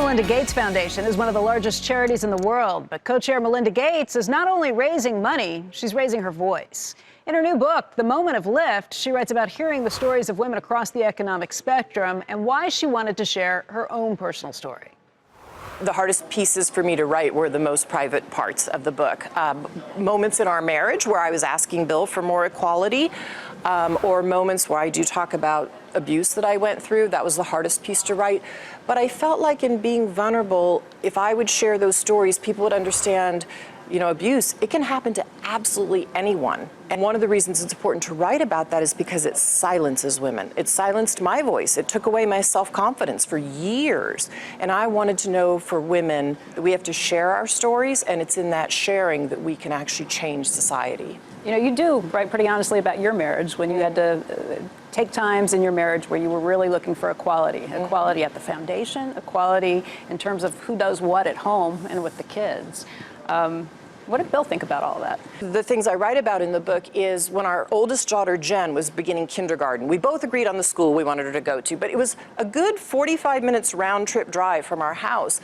Melinda Gates Foundation is one of the largest charities in the world, but co-chair Melinda Gates is not only raising money, she's raising her voice. In her new book, The Moment of Lift, she writes about hearing the stories of women across the economic spectrum and why she wanted to share her own personal story. The hardest pieces for me to write were the most private parts of the book. Moments in our marriage where I was asking Bill for more equality, or moments where I do talk about abuse that I went through. That was the hardest piece to write. But I felt like in being vulnerable, if I would share those stories, people would understand, abuse, it can happen to absolutely anyone. And one of the reasons it's important to write about that is because it silences women. It silenced my voice. It took away my self-confidence for years. And I wanted to know for women that we have to share our stories, and it's in that sharing that we can actually change society. You do write pretty honestly about your marriage when you had to take times in your marriage where you were really looking for equality. Equality at the foundation, equality in terms of who does what at home and with the kids. What did Bill think about all that? The things I write about in the book is when our oldest daughter, Jen, was beginning kindergarten. We both agreed on the school we wanted her to go to, but it was a good 45 minutes round trip drive from our house.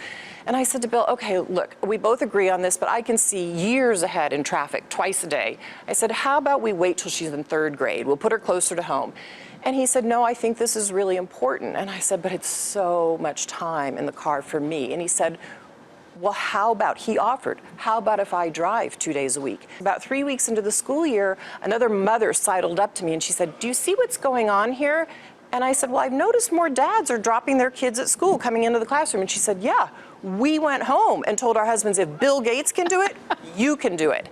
And I said to Bill, okay, look, we both agree on this, but I can see years ahead in traffic twice a day. I said, how about we wait till she's in third grade? We'll put her closer to home. And he said, no, I think this is really important. And I said, but it's so much time in the car for me. And he said, well, how about if I drive 2 days a week? About 3 weeks into the school year, another mother sidled up to me and she said, do you see what's going on here? And I said, well, I've noticed more dads are dropping their kids at school, coming into the classroom. And she said, yeah, we went home and told our husbands, if Bill Gates can do it, you can do it.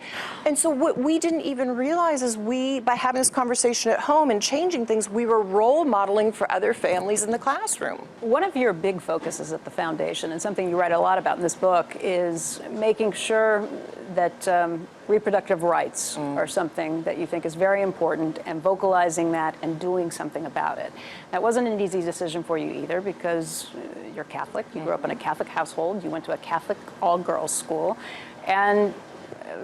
And so what we didn't even realize is by having this conversation at home and changing things, we were role modeling for other families in the classroom. One of your big focuses at the foundation, and something you write a lot about in this book, is making sure that reproductive rights are something that you think is very important, and vocalizing that and doing something about it. That wasn't an easy decision for you either, because you're Catholic. You grew up in a Catholic household. You went to a Catholic all-girls school, and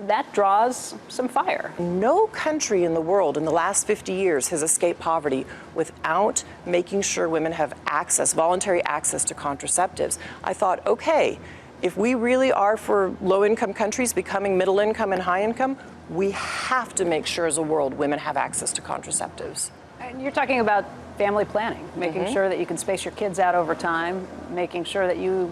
that draws some fire. No country in the world in the last 50 years has escaped poverty without making sure women have access, voluntary access to contraceptives. I thought, okay, if we really are for low-income countries becoming middle income and high income, we have to make sure as a world women have access to contraceptives. And you're talking about family planning, making sure that you can space your kids out over time, making sure that you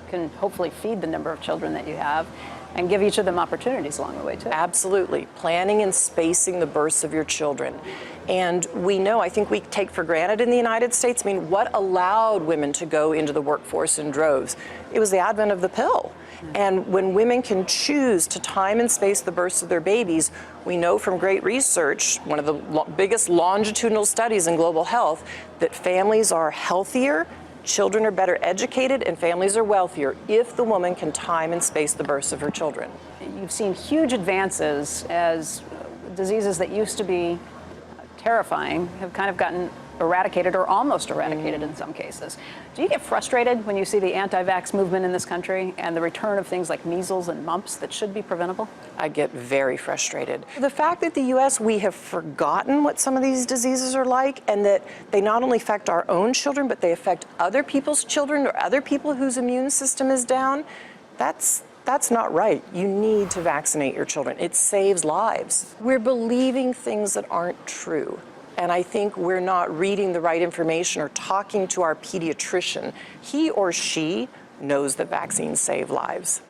can hopefully feed the number of children that you have, and give each of them opportunities along the way, too. Absolutely. Planning and spacing the births of your children. And we know, I think we take for granted in the United States, what allowed women to go into the workforce in droves? It was the advent of the pill. And when women can choose to time and space the births of their babies, we know from great research, one of the biggest longitudinal studies in global health, that families are healthier, children are better educated, and families are wealthier if the woman can time and space the births of her children. You've seen huge advances as diseases that used to be terrifying have kind of gotten eradicated, or almost eradicated in some cases. Do you get frustrated when you see the anti-vax movement in this country and the return of things like measles and mumps that should be preventable? I get very frustrated. The fact that the U.S., we have forgotten what some of these diseases are like, and that they not only affect our own children, but they affect other people's children or other people whose immune system is down, that's not right. You need to vaccinate your children. It saves lives. We're believing things that aren't true. And I think we're not reading the right information or talking to our pediatrician. He or she knows that vaccines save lives.